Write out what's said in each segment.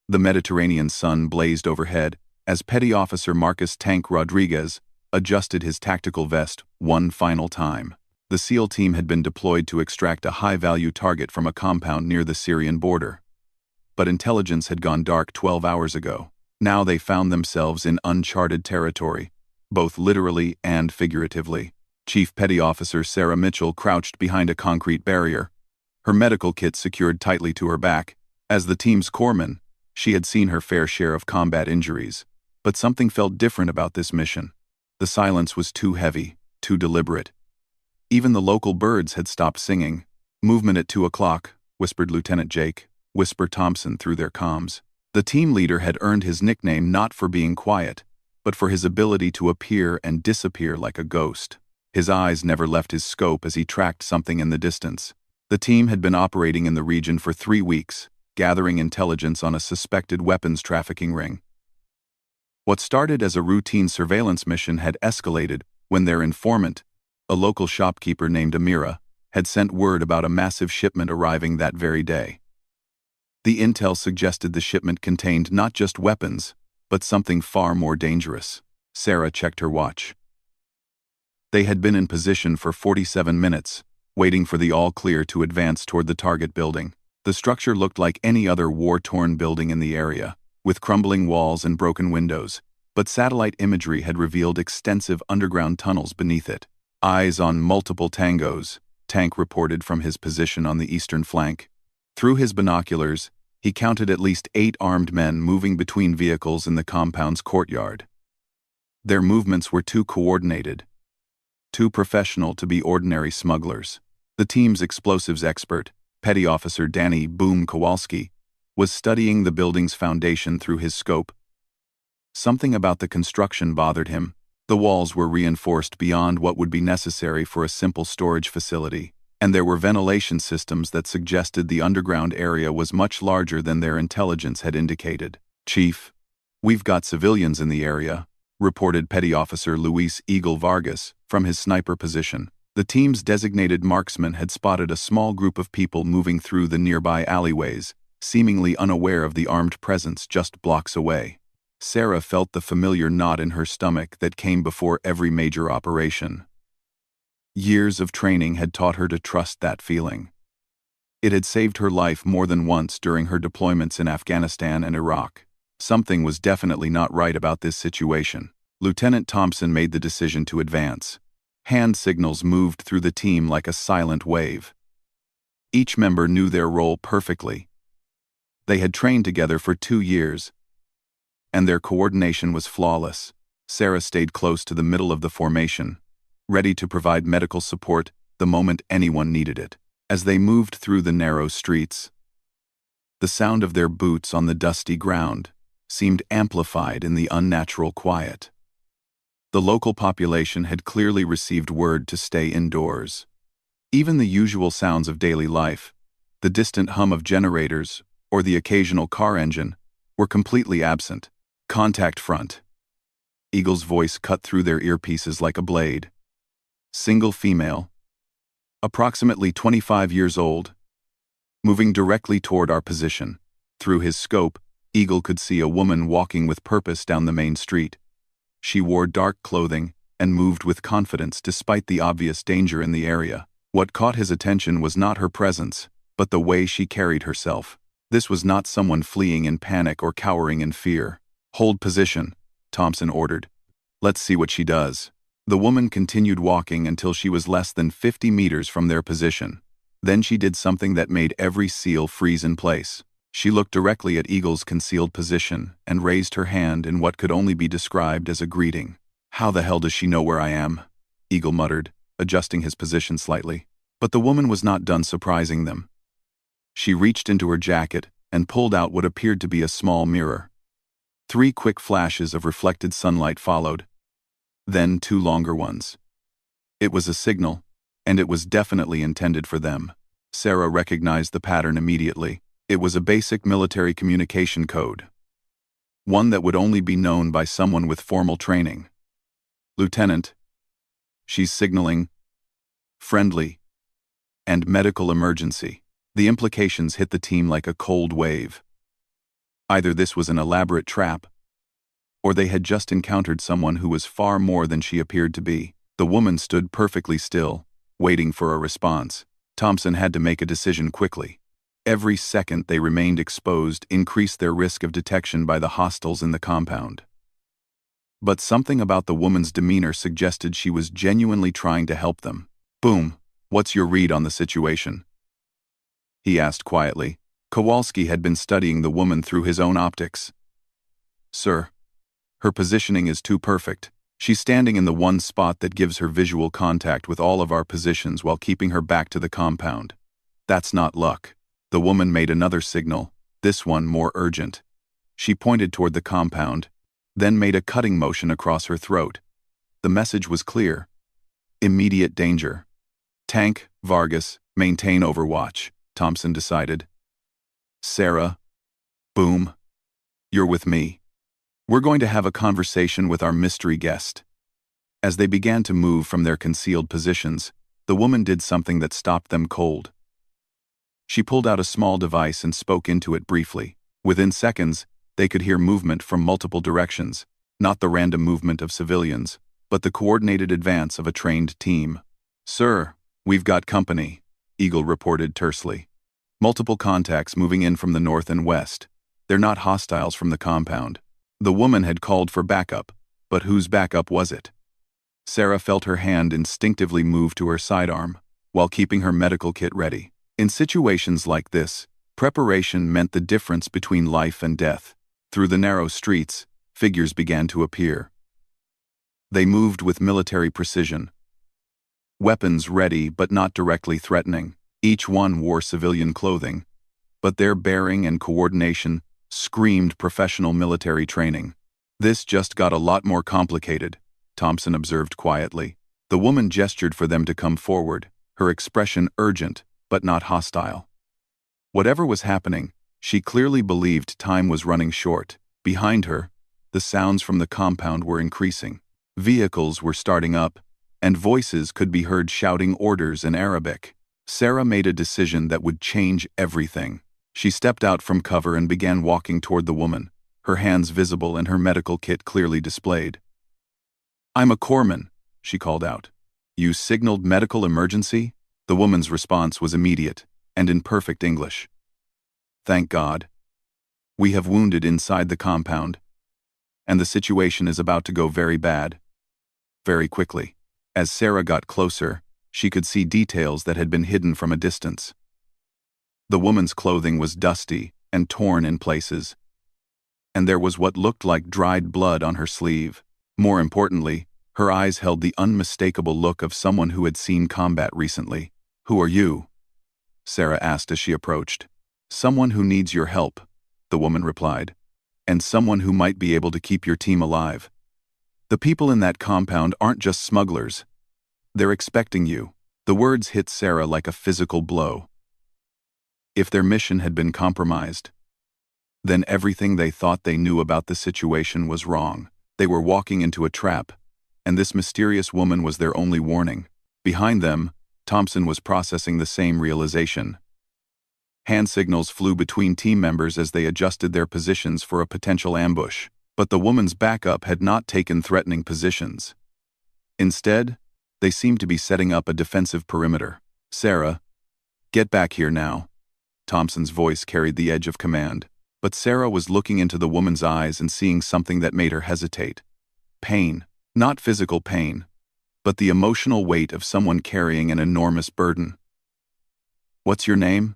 The Mediterranean sun blazed overhead as Petty Officer Marcus Tank Rodriguez adjusted his tactical vest one final time. The SEAL team had been deployed to extract a high-value target from a compound near the Syrian border. But intelligence had gone dark 12 hours ago. Now they found themselves in uncharted territory, both literally and figuratively. Chief Petty Officer Sarah Mitchell crouched behind a concrete barrier, her medical kit secured tightly to her back. As the team's corpsman, she had seen her fair share of combat injuries, but something felt different about this mission. The silence was too heavy, too deliberate. Even the local birds had stopped singing. "Movement at 2 o'clock, whispered Lieutenant Jake, Whisper Thompson through their comms. The team leader had earned his nickname not for being quiet, but for his ability to appear and disappear like a ghost. His eyes never left his scope as he tracked something in the distance. The team had been operating in the region for 3 weeks, gathering intelligence on a suspected weapons trafficking ring. What started as a routine surveillance mission had escalated when their informant, a local shopkeeper named Amira, had sent word about a massive shipment arriving that very day. The intel suggested the shipment contained not just weapons, but something far more dangerous. Sarah checked her watch. They had been in position for 47 minutes, waiting for the all-clear to advance toward the target building. The structure looked like any other war-torn building in the area, with crumbling walls and broken windows, but satellite imagery had revealed extensive underground tunnels beneath it. "Eyes on multiple tangos," Tank reported from his position on the eastern flank. Through his binoculars, he counted at least 8 armed men moving between vehicles in the compound's courtyard. Their movements were too coordinated, too professional to be ordinary smugglers. The team's explosives expert, Petty Officer Danny "Boom" Kowalski, was studying the building's foundation through his scope. Something about the construction bothered him. The walls were reinforced beyond what would be necessary for a simple storage facility, and there were ventilation systems that suggested the underground area was much larger than their intelligence had indicated. "Chief, we've got civilians in the area," reported Petty Officer Luis "Eagle" Vargas from his sniper position. The team's designated marksman had spotted a small group of people moving through the nearby alleyways, seemingly unaware of the armed presence just blocks away. Sarah felt the familiar knot in her stomach that came before every major operation. Years of training had taught her to trust that feeling. It had saved her life more than once during her deployments in Afghanistan and Iraq. Something was definitely not right about this situation. Lieutenant Thompson made the decision to advance. Hand signals moved through the team like a silent wave. Each member knew their role perfectly. They had trained together for 2 years, and their coordination was flawless. Sarah stayed close to the middle of the formation, ready to provide medical support the moment anyone needed it. As they moved through the narrow streets, the sound of their boots on the dusty ground seemed amplified in the unnatural quiet. The local population had clearly received word to stay indoors. Even the usual sounds of daily life, the distant hum of generators or the occasional car engine, were completely absent. "Contact front." Eagle's voice cut through their earpieces like a blade. "Single female, approximately 25 years old, moving directly toward our position." Through his scope, Eagle could see a woman walking with purpose down the main street. She wore dark clothing and moved with confidence despite the obvious danger in the area. What caught his attention was not her presence, but the way she carried herself. This was not someone fleeing in panic or cowering in fear. "Hold position," Thompson ordered. "Let's see what she does." The woman continued walking until she was less than 50 meters from their position. Then she did something that made every SEAL freeze in place. She looked directly at Eagle's concealed position and raised her hand in what could only be described as a greeting. "How the hell does she know where I am?" Eagle muttered, adjusting his position slightly. But the woman was not done surprising them. She reached into her jacket and pulled out what appeared to be a small mirror. 3 quick flashes of reflected sunlight followed, then 2 longer ones. It was a signal, and it was definitely intended for them. Sarah recognized the pattern immediately. It was a basic military communication code, one that would only be known by someone with formal training. "Lieutenant, she's signaling friendly and medical emergency." The implications hit the team like a cold wave. Either this was an elaborate trap, or they had just encountered someone who was far more than she appeared to be. The woman stood perfectly still, waiting for a response. Thompson had to make a decision quickly. Every second they remained exposed increased their risk of detection by the hostiles in the compound. But something about the woman's demeanor suggested she was genuinely trying to help them. "Boom, what's your read on the situation?" he asked quietly. Kowalski had been studying the woman through his own optics. "Sir, her positioning is too perfect. She's standing in the one spot that gives her visual contact with all of our positions while keeping her back to the compound. That's not luck." The woman made another signal, this one more urgent. She pointed toward the compound, then made a cutting motion across her throat. The message was clear. Immediate danger. "Tank, Vargas, maintain overwatch," Thompson decided. "Sarah, boom, you're with me. We're going to have a conversation with our mystery guest." As they began to move from their concealed positions, the woman did something that stopped them cold. She pulled out a small device and spoke into it briefly. Within seconds, they could hear movement from multiple directions, not the random movement of civilians, but the coordinated advance of a trained team. "Sir, we've got company," Eagle reported tersely. "Multiple contacts moving in from the north and west. They're not hostiles from the compound." The woman had called for backup, but whose backup was it? Sarah felt her hand instinctively move to her sidearm, while keeping her medical kit ready. In situations like this, preparation meant the difference between life and death. Through the narrow streets, figures began to appear. They moved with military precision. Weapons ready but not directly threatening. Each one wore civilian clothing, but their bearing and coordination screamed professional military training. "This just got a lot more complicated," Thompson observed quietly. The woman gestured for them to come forward, her expression urgent but not hostile. Whatever was happening, she clearly believed time was running short. Behind her, the sounds from the compound were increasing. Vehicles were starting up, and voices could be heard shouting orders in Arabic. Sarah made a decision that would change everything. She stepped out from cover and began walking toward the woman, her hands visible and her medical kit clearly displayed. "I'm a corpsman," she called out. "You signaled medical emergency?" The woman's response was immediate, and in perfect English. "Thank God. We have wounded inside the compound, and the situation is about to go very bad." Very quickly. As Sarah got closer, she could see details that had been hidden from a distance. The woman's clothing was dusty and torn in places, and there was what looked like dried blood on her sleeve. More importantly, her eyes held the unmistakable look of someone who had seen combat recently. "Who are you?" Sarah asked as she approached. "Someone who needs your help," the woman replied, "and someone who might be able to keep your team alive. The people in that compound aren't just smugglers. They're expecting you." The words hit Sarah like a physical blow. If their mission had been compromised, then everything they thought they knew about the situation was wrong. They were walking into a trap, and this mysterious woman was their only warning. Behind them, Thompson was processing the same realization. Hand signals flew between team members as they adjusted their positions for a potential ambush, but the woman's backup had not taken threatening positions. Instead, they seemed to be setting up a defensive perimeter. "Sarah, get back here now." Thompson's voice carried the edge of command, but Sarah was looking into the woman's eyes and seeing something that made her hesitate. Pain. Not physical pain, but the emotional weight of someone carrying an enormous burden. "What's your name?"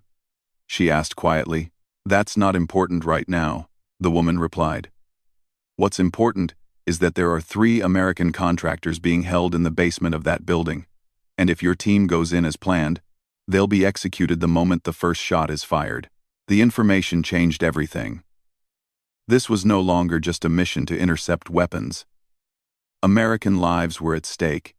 she asked quietly. "That's not important right now," the woman replied. "What's important is that there are 3 American contractors being held in the basement of that building, and if your team goes in as planned, they'll be executed the moment the first shot is fired." The information changed everything. This was no longer just a mission to intercept weapons. American lives were at stake,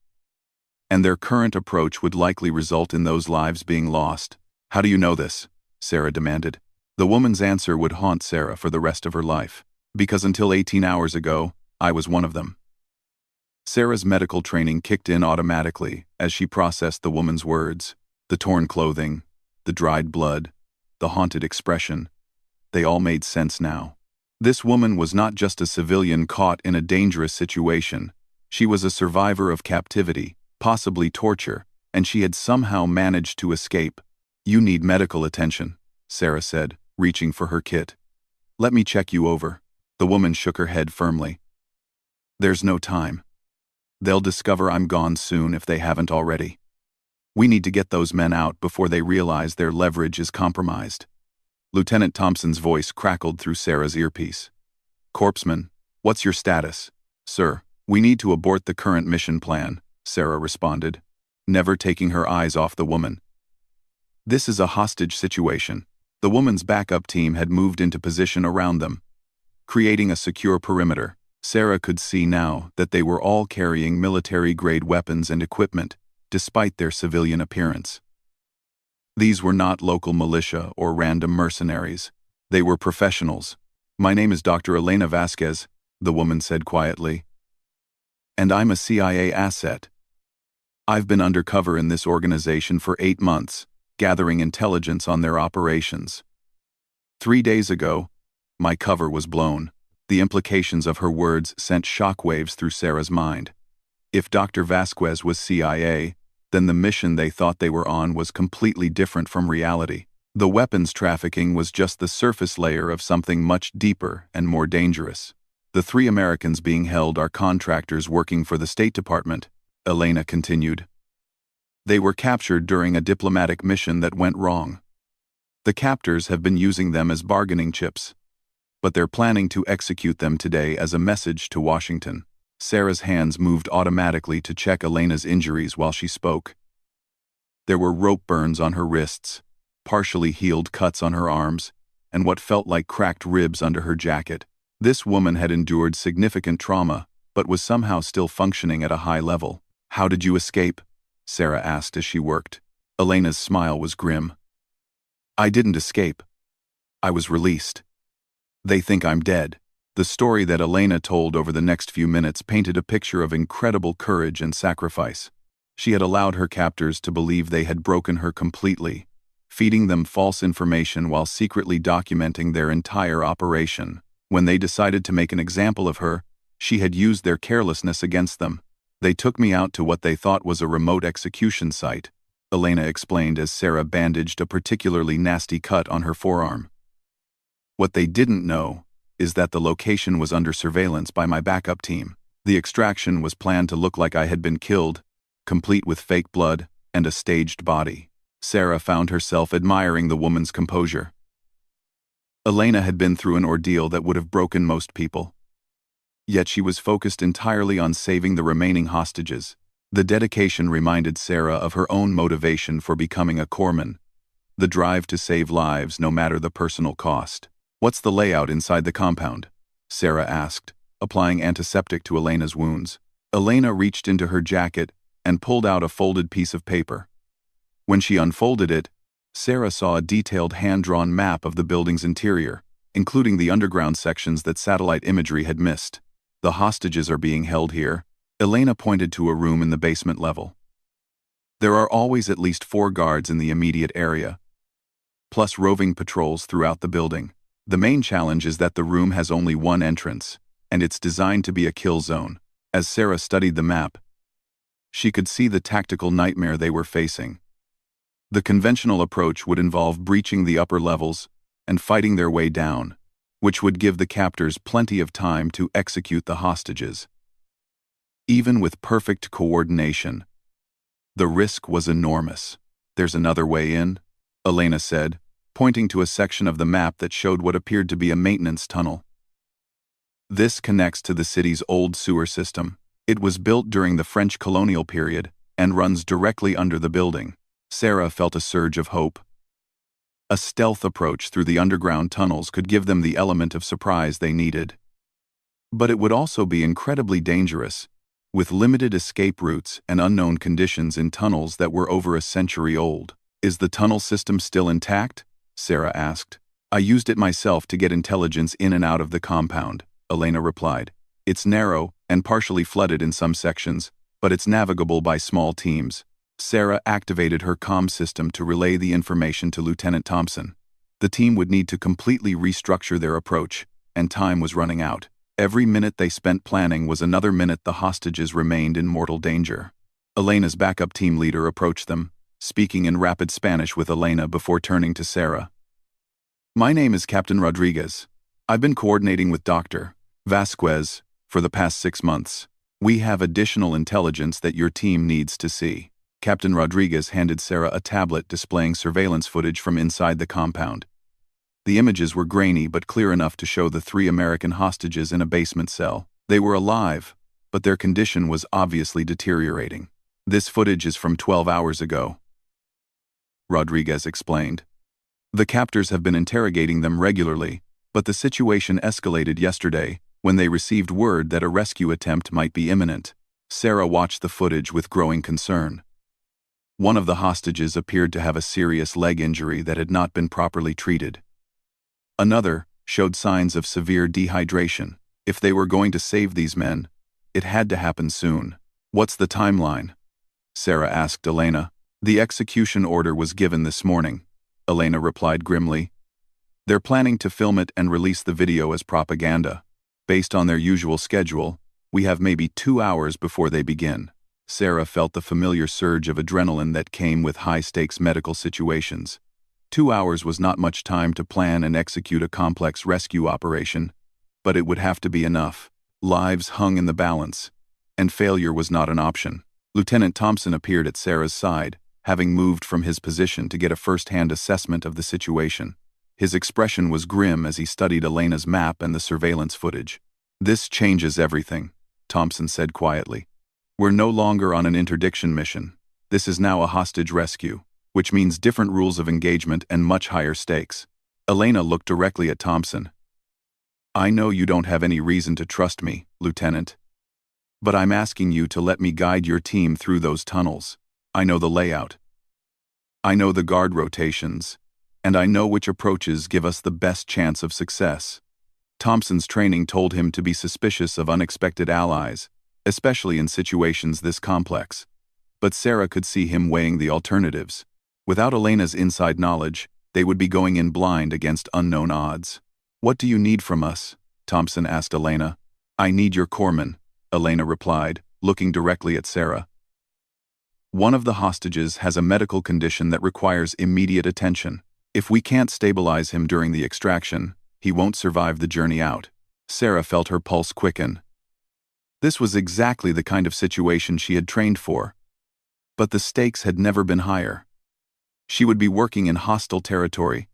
and their current approach would likely result in those lives being lost. "How do you know this?" Sarah demanded. The woman's answer would haunt Sarah for the rest of her life. "Because until 18 hours ago, I was one of them." Sarah's medical training kicked in automatically as she processed the woman's words. The torn clothing, the dried blood, the haunted expression. They all made sense now. This woman was not just a civilian caught in a dangerous situation. She was a survivor of captivity, possibly torture, and she had somehow managed to escape. "You need medical attention," Sarah said, reaching for her kit. "Let me check you over." The woman shook her head firmly. "There's no time. They'll discover I'm gone soon if they haven't already. We need to get those men out before they realize their leverage is compromised." Lieutenant Thompson's voice crackled through Sarah's earpiece. "Corpsman, what's your status?" "Sir, we need to abort the current mission plan," Sarah responded, never taking her eyes off the woman. "This is a hostage situation." The woman's backup team had moved into position around them, creating a secure perimeter. Sarah could see now that they were all carrying military-grade weapons and equipment, despite their civilian appearance. These were not local militia or random mercenaries. They were professionals. "My name is Dr. Elena Vasquez," the woman said quietly. "And I'm a CIA asset. I've been undercover in this organization for 8 months, gathering intelligence on their operations. 3 days ago, my cover was blown." The implications of her words sent shockwaves through Sarah's mind. If Dr. Vasquez was CIA, then the mission they thought they were on was completely different from reality. The weapons trafficking was just the surface layer of something much deeper and more dangerous. "The 3 Americans being held are contractors working for the State Department," Elena continued. "They were captured during a diplomatic mission that went wrong. The captors have been using them as bargaining chips, but they're planning to execute them today as a message to Washington." Sarah's hands moved automatically to check Elena's injuries while she spoke. There were rope burns on her wrists, partially healed cuts on her arms, and what felt like cracked ribs under her jacket. This woman had endured significant trauma, but was somehow still functioning at a high level. "How did you escape?" Sarah asked as she worked. Elena's smile was grim. "I didn't escape. I was released. They think I'm dead." The story that Elena told over the next few minutes painted a picture of incredible courage and sacrifice. She had allowed her captors to believe they had broken her completely, feeding them false information while secretly documenting their entire operation. When they decided to make an example of her, she had used their carelessness against them. "They took me out to what they thought was a remote execution site," Elena explained as Sarah bandaged a particularly nasty cut on her forearm. "What they didn't know is that the location was under surveillance by my backup team. The extraction was planned to look like I had been killed, complete with fake blood and a staged body." Sarah found herself admiring the woman's composure. Elena had been through an ordeal that would have broken most people. Yet she was focused entirely on saving the remaining hostages. The dedication reminded Sarah of her own motivation for becoming a corpsman, the drive to save lives no matter the personal cost. "What's the layout inside the compound?" Sarah asked, applying antiseptic to Elena's wounds. Elena reached into her jacket and pulled out a folded piece of paper. When she unfolded it, Sarah saw a detailed hand-drawn map of the building's interior, including the underground sections that satellite imagery had missed. "The hostages are being held here." Elena pointed to a room in the basement level. "There are always at least 4 guards in the immediate area, plus roving patrols throughout the building. The main challenge is that the room has only one entrance, and it's designed to be a kill zone." As Sarah studied the map, she could see the tactical nightmare they were facing. The conventional approach would involve breaching the upper levels and fighting their way down, which would give the captors plenty of time to execute the hostages. Even with perfect coordination, the risk was enormous. "There's another way in," Elena said, pointing to a section of the map that showed what appeared to be a maintenance tunnel. "This connects to the city's old sewer system. It was built during the French colonial period and runs directly under the building." Sarah felt a surge of hope. A stealth approach through the underground tunnels could give them the element of surprise they needed. But it would also be incredibly dangerous, with limited escape routes and unknown conditions in tunnels that were over a century old. "Is the tunnel system still intact?" Sarah asked. "I used it myself to get intelligence in and out of the compound," Elena replied. "It's narrow and partially flooded in some sections, but it's navigable by small teams." Sarah activated her comm system to relay the information to Lieutenant Thompson. The team would need to completely restructure their approach, and time was running out. Every minute they spent planning was another minute the hostages remained in mortal danger. Elena's backup team leader approached them, speaking in rapid Spanish with Elena before turning to Sarah. "My name is Captain Rodriguez. I've been coordinating with Dr. Vasquez for the past 6 months. We have additional intelligence that your team needs to see." Captain Rodriguez handed Sarah a tablet displaying surveillance footage from inside the compound. The images were grainy but clear enough to show the 3 American hostages in a basement cell. They were alive, but their condition was obviously deteriorating. "This footage is from 12 hours ago," Rodriguez explained. "The captors have been interrogating them regularly, but the situation escalated yesterday when they received word that a rescue attempt might be imminent." Sarah watched the footage with growing concern. One of the hostages appeared to have a serious leg injury that had not been properly treated. Another showed signs of severe dehydration. If they were going to save these men, it had to happen soon. "What's the timeline?" Sarah asked Elena. "The execution order was given this morning," Elena replied grimly. "They're planning to film it and release the video as propaganda. Based on their usual schedule, we have maybe 2 hours before they begin." Sarah felt the familiar surge of adrenaline that came with high-stakes medical situations. 2 hours was not much time to plan and execute a complex rescue operation, but it would have to be enough. Lives hung in the balance, and failure was not an option. Lieutenant Thompson appeared at Sarah's side, having moved from his position to get a first-hand assessment of the situation. His expression was grim as he studied Elena's map and the surveillance footage. "This changes everything," Thompson said quietly. "We're no longer on an interdiction mission. This is now a hostage rescue, which means different rules of engagement and much higher stakes." Elena looked directly at Thompson. "I know you don't have any reason to trust me, Lieutenant. But I'm asking you to let me guide your team through those tunnels. I know the layout. I know the guard rotations, and I know which approaches give us the best chance of success." Thompson's training told him to be suspicious of unexpected allies, especially in situations this complex. But Sarah could see him weighing the alternatives. Without Elena's inside knowledge, they would be going in blind against unknown odds. "What do you need from us?" Thompson asked Elena. "I need your corpsman," Elena replied, looking directly at Sarah. "One of the hostages has a medical condition that requires immediate attention. If we can't stabilize him during the extraction, he won't survive the journey out." Sarah felt her pulse quicken. This was exactly the kind of situation she had trained for. But the stakes had never been higher. She would be working in hostile territory,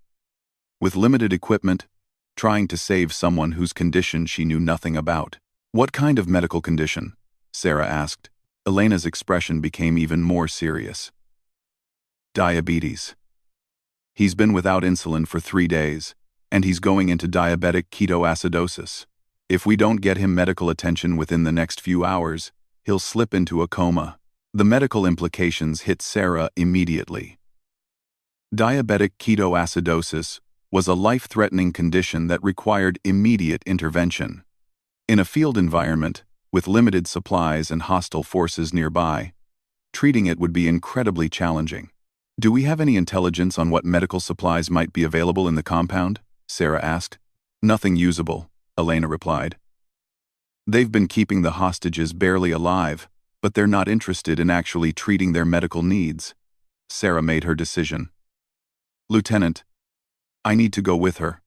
with limited equipment, trying to save someone whose condition she knew nothing about. "What kind of medical condition?" Sarah asked. Elena's expression became even more serious. "Diabetes. He's been without insulin for 3 days, and he's going into diabetic ketoacidosis. If we don't get him medical attention within the next few hours, he'll slip into a coma." The medical implications hit Sarah immediately. Diabetic ketoacidosis was a life-threatening condition that required immediate intervention. In a field environment, with limited supplies and hostile forces nearby, treating it would be incredibly challenging. "Do we have any intelligence on what medical supplies might be available in the compound?" Sarah asked. "Nothing usable," Elena replied. "They've been keeping the hostages barely alive, but they're not interested in actually treating their medical needs." Sarah made her decision. "Lieutenant, I need to go with her.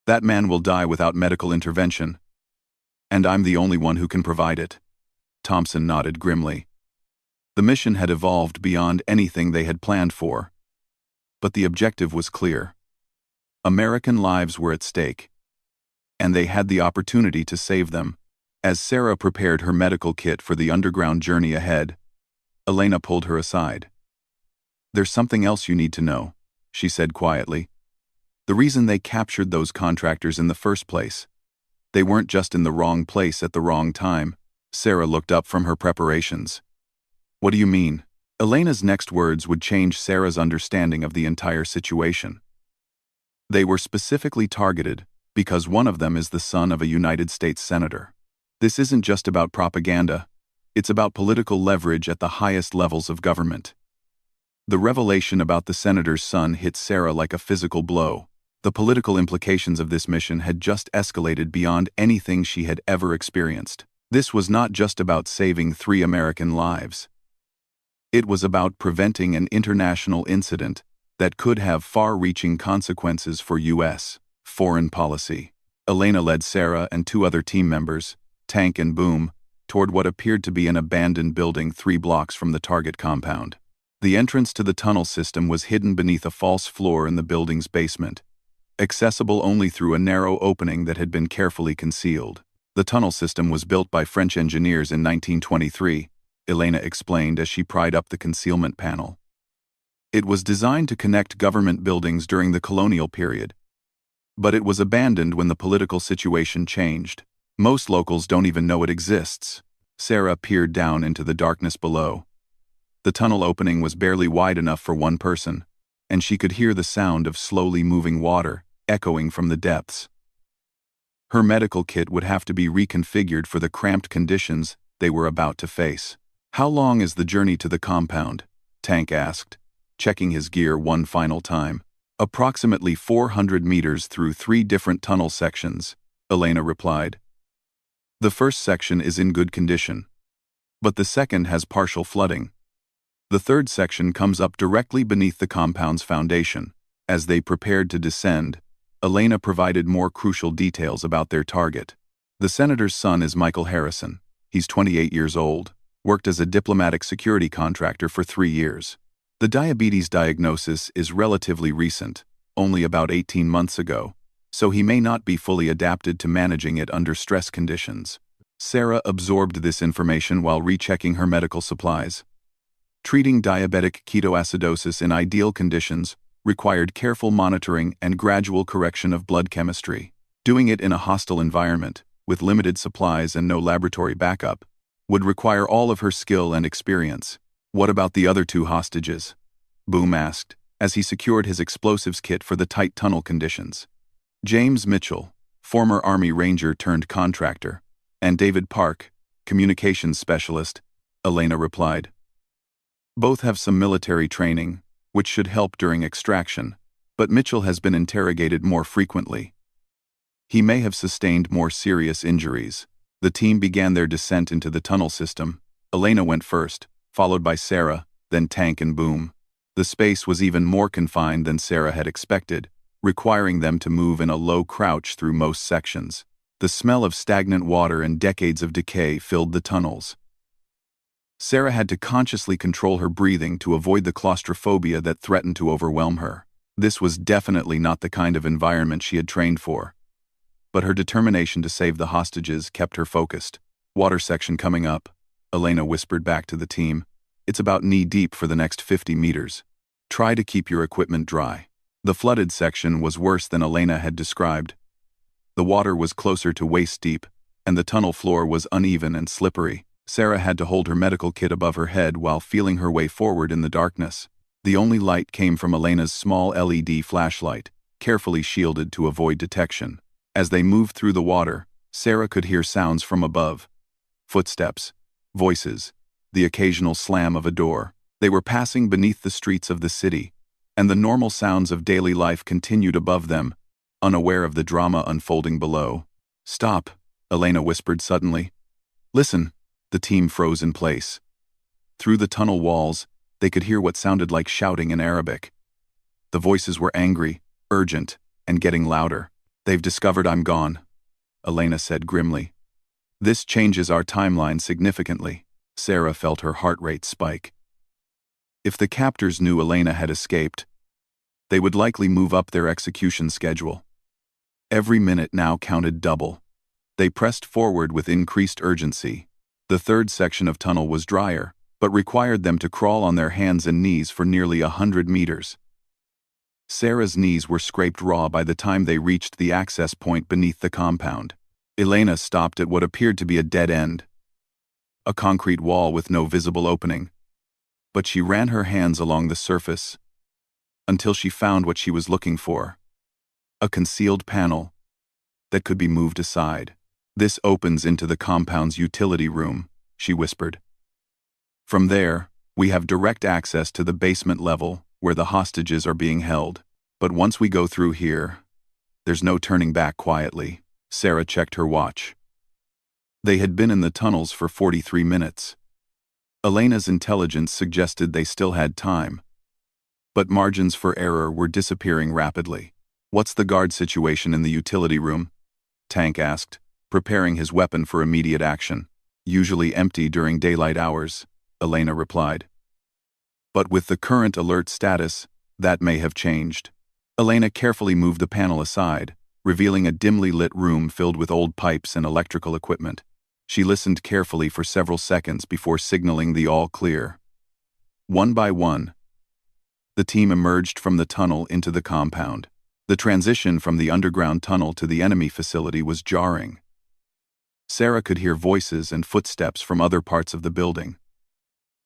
That man will die without medical intervention, and I'm the only one who can provide it." Thompson nodded grimly. The mission had evolved beyond anything they had planned for, but the objective was clear. American lives were at stake, and they had the opportunity to save them. As Sarah prepared her medical kit for the underground journey ahead, Elena pulled her aside. "There's something else you need to know," she said quietly. "The reason they captured those contractors in the first place. They weren't just in the wrong place at the wrong time." Sarah looked up from her preparations. "What do you mean?" Elena's next words would change Sarah's understanding of the entire situation. "They were specifically targeted because one of them is the son of a United States senator. This isn't just about propaganda, it's about political leverage at the highest levels of government." The revelation about the senator's son hit Sarah like a physical blow. The political implications of this mission had just escalated beyond anything she had ever experienced. This was not just about saving 3 American lives. It was about preventing an international incident that could have far-reaching consequences for U.S. foreign policy. Elena led Sarah and 2 other team members, Tank and Boom, toward what appeared to be an abandoned building 3 blocks from the target compound. The entrance to the tunnel system was hidden beneath a false floor in the building's basement, accessible only through a narrow opening that had been carefully concealed. The tunnel system was built by French engineers in 1923, Elena explained as she pried up the concealment panel. It was designed to connect government buildings during the colonial period, but it was abandoned when the political situation changed. Most locals don't even know it exists. Sarah peered down into the darkness below. The tunnel opening was barely wide enough for one person, and she could hear the sound of slowly moving water echoing from the depths. Her medical kit would have to be reconfigured for the cramped conditions they were about to face. "How long is the journey to the compound?" Tank asked, checking his gear one final time. "Approximately 400 meters through 3 different tunnel sections," Elena replied. "The first section is in good condition, but the second has partial flooding. The third section comes up directly beneath the compound's foundation." As they prepared to descend, Elena provided more crucial details about their target. "The senator's son is Michael Harrison. He's 28 years old, worked as a diplomatic security contractor for 3 years. The diabetes diagnosis is relatively recent, only about 18 months ago, so he may not be fully adapted to managing it under stress conditions." Sarah absorbed this information while rechecking her medical supplies. Treating diabetic ketoacidosis in ideal conditions required careful monitoring and gradual correction of blood chemistry. Doing it in a hostile environment, with limited supplies and no laboratory backup, would require all of her skill and experience. "What about the other 2 hostages?" Boom asked, as he secured his explosives kit for the tight tunnel conditions. "James Mitchell, former Army Ranger turned contractor, and David Park, communications specialist," Elena replied. "Both have some military training, which should help during extraction, but Mitchell has been interrogated more frequently. He may have sustained more serious injuries." The team began their descent into the tunnel system. Elena went first, followed by Sarah, then Tank and Boom. The space was even more confined than Sarah had expected, requiring them to move in a low crouch through most sections. The smell of stagnant water and decades of decay filled the tunnels. Sarah had to consciously control her breathing to avoid the claustrophobia that threatened to overwhelm her. This was definitely not the kind of environment she had trained for. But her determination to save the hostages kept her focused. "Water section coming up," Elena whispered back to the team. "It's about knee-deep for the next 50 meters. Try to keep your equipment dry." The flooded section was worse than Elena had described. The water was closer to waist-deep, and the tunnel floor was uneven and slippery. Sarah had to hold her medical kit above her head while feeling her way forward in the darkness. The only light came from Elena's small LED flashlight, carefully shielded to avoid detection. As they moved through the water, Sarah could hear sounds from above. Footsteps, voices, the occasional slam of a door. They were passing beneath the streets of the city, and the normal sounds of daily life continued above them, unaware of the drama unfolding below. "Stop," Elena whispered suddenly. "Listen." The team froze in place. Through the tunnel walls, they could hear what sounded like shouting in Arabic. The voices were angry, urgent, and getting louder. "They've discovered I'm gone," Elena said grimly. "This changes our timeline significantly." Sarah felt her heart rate spike. If the captors knew Elena had escaped, they would likely move up their execution schedule. Every minute now counted double. They pressed forward with increased urgency. The third section of tunnel was drier, but required them to crawl on their hands and knees for nearly 100 meters. Sarah's knees were scraped raw by the time they reached the access point beneath the compound. Elena stopped at what appeared to be a dead end, a concrete wall with no visible opening. But she ran her hands along the surface until she found what she was looking for: a concealed panel that could be moved aside. "This opens into the compound's utility room," she whispered. "From there, we have direct access to the basement level where the hostages are being held. But once we go through here, There's no turning back quietly. Sarah checked her watch. They had been in the tunnels for 43 minutes. Elena's intelligence suggested they still had time, but margins for error were disappearing rapidly. "What's the guard situation in the utility room?" Tank asked, preparing his weapon for immediate action. "Usually empty during daylight hours," Elena replied. "But with the current alert status, that may have changed." Elena carefully moved the panel aside, revealing a dimly lit room filled with old pipes and electrical equipment. She listened carefully for several seconds before signaling the all clear. One by one, the team emerged from the tunnel into the compound. The transition from the underground tunnel to the enemy facility was jarring. Sarah could hear voices and footsteps from other parts of the building.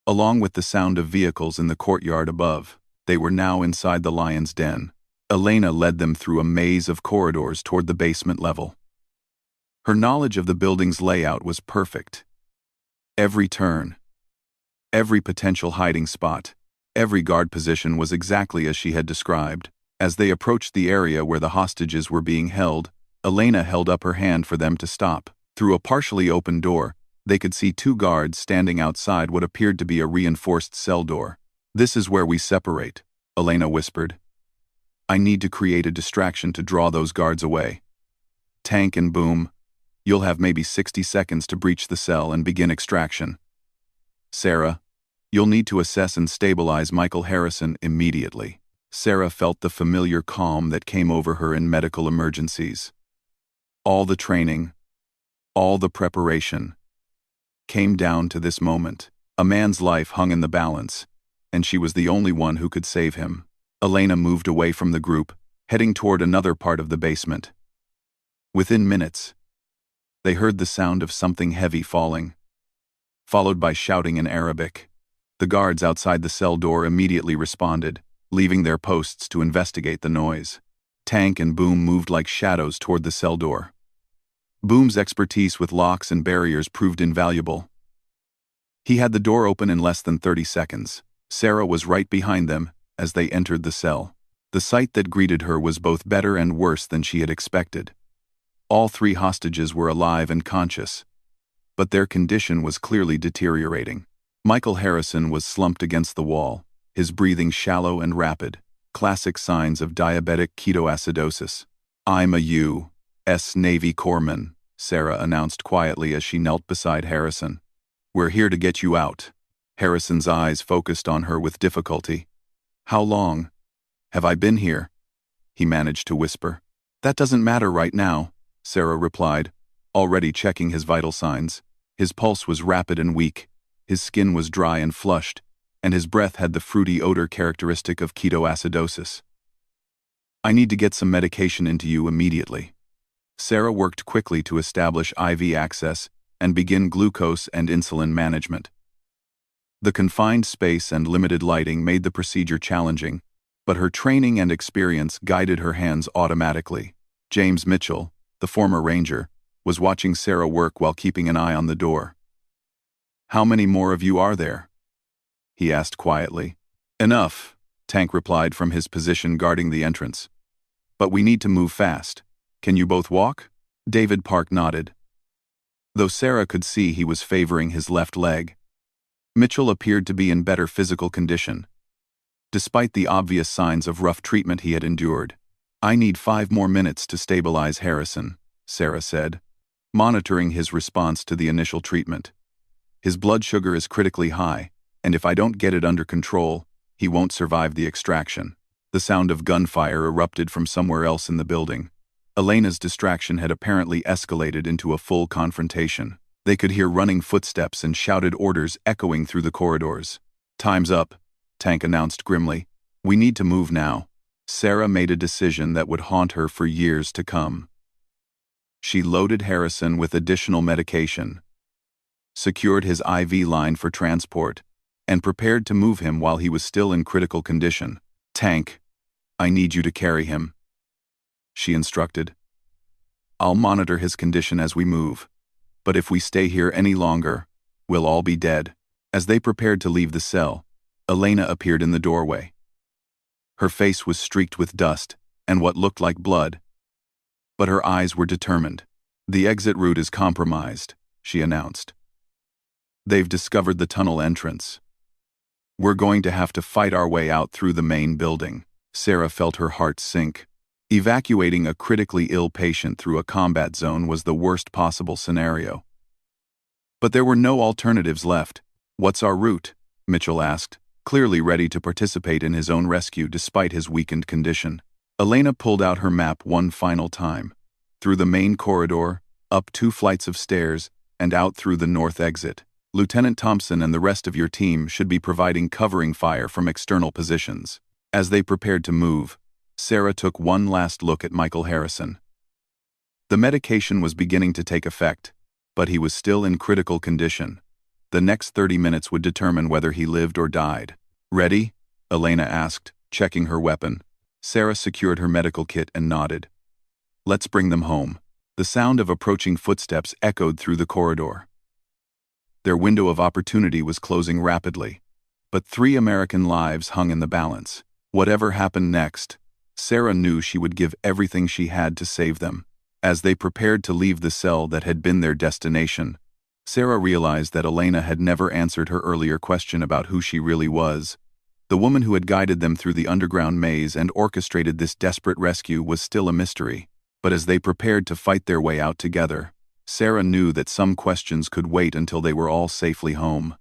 Along with the sound of vehicles in the courtyard above, they were now inside the lion's den. Elena led them through a maze of corridors toward the basement level. Her knowledge of the building's layout was perfect. Every turn, every potential hiding spot, every guard position was exactly as she had described. As they approached the area where the hostages were being held, Elena held up her hand for them to stop. Through a partially open door, they could see two guards standing outside what appeared to be a reinforced cell door. "This is where we separate," Elena whispered. "I need to create a distraction to draw those guards away. Tank and Boom, you'll have maybe 60 seconds to breach the cell and begin extraction. Sarah, you'll need to assess and stabilize Michael Harrison immediately." Sarah felt the familiar calm that came over her in medical emergencies. All the training, all the preparation, came down to this moment. A man's life hung in the balance, and she was the only one who could save him. Elena moved away from the group, heading toward another part of the basement. Within minutes, they heard the sound of something heavy falling, followed by shouting in Arabic. The guards outside the cell door immediately responded, leaving their posts to investigate the noise. Tank and Boom moved like shadows toward the cell door. Boom's expertise with locks and barriers proved invaluable. He had the door open in less than 30 seconds. Sarah was right behind them as they entered the cell. The sight that greeted her was both better and worse than she had expected. All three hostages were alive and conscious, but their condition was clearly deteriorating. Michael Harrison was slumped against the wall, his breathing shallow and rapid, classic signs of diabetic ketoacidosis. "I'm a U.S. Navy corpsman," Sarah announced quietly as she knelt beside Harrison. "We're here to get you out." Harrison's eyes focused on her with difficulty. "How long have I been here?" he managed to whisper. "That doesn't matter right now," Sarah replied, already checking his vital signs. His pulse was rapid and weak, his skin was dry and flushed, and his breath had the fruity odor characteristic of ketoacidosis. "I need to get some medication into you immediately." Sarah worked quickly to establish IV access and begin glucose and insulin management. The confined space and limited lighting made the procedure challenging, but her training and experience guided her hands automatically. James Mitchell, the former ranger, was watching Sarah work while keeping an eye on the door. "How many more of you are there?" he asked quietly. "Enough," Tank replied from his position guarding the entrance. "But we need to move fast. Can you both walk?" David Park nodded. Though Sarah could see he was favoring his left leg, Mitchell appeared to be in better physical condition, despite the obvious signs of rough treatment he had endured. "I need 5 more minutes to stabilize Harrison," Sarah said, monitoring his response to the initial treatment. "His blood sugar is critically high, and if I don't get it under control, he won't survive the extraction." The sound of gunfire erupted from somewhere else in the building. Elena's distraction had apparently escalated into a full confrontation. They could hear running footsteps and shouted orders echoing through the corridors. "Time's up," Tank announced grimly. "We need to move now." Sarah made a decision that would haunt her for years to come. She loaded Harrison with additional medication, secured his IV line for transport, and prepared to move him while he was still in critical condition. "Tank, I need you to carry him," she instructed. "I'll monitor his condition as we move, but if we stay here any longer, we'll all be dead." As they prepared to leave the cell, Elena appeared in the doorway. Her face was streaked with dust and what looked like blood, but her eyes were determined. "The exit route is compromised," she announced. "They've discovered the tunnel entrance. We're going to have to fight our way out through the main building." Sarah felt her heart sink. Evacuating a critically ill patient through a combat zone was the worst possible scenario. But there were no alternatives left. "What's our route?" Mitchell asked, clearly ready to participate in his own rescue despite his weakened condition. Elena pulled out her map one final time. Through the main corridor, up 2 flights of stairs, and out through the north exit. Lieutenant Thompson and the rest of your team should be providing covering fire from external positions. As they prepared to move, Sarah took one last look at Michael Harrison. The medication was beginning to take effect, but he was still in critical condition. The next 30 minutes would determine whether he lived or died. "Ready?" Elena asked, checking her weapon. Sarah secured her medical kit and nodded. "Let's bring them home." The sound of approaching footsteps echoed through the corridor. Their window of opportunity was closing rapidly, but 3 American lives hung in the balance. Whatever happened next, Sarah knew she would give everything she had to save them. As they prepared to leave the cell that had been their destination, Sarah realized that Elena had never answered her earlier question about who she really was. The woman who had guided them through the underground maze and orchestrated this desperate rescue was still a mystery. But as they prepared to fight their way out together, Sarah knew that some questions could wait until they were all safely home.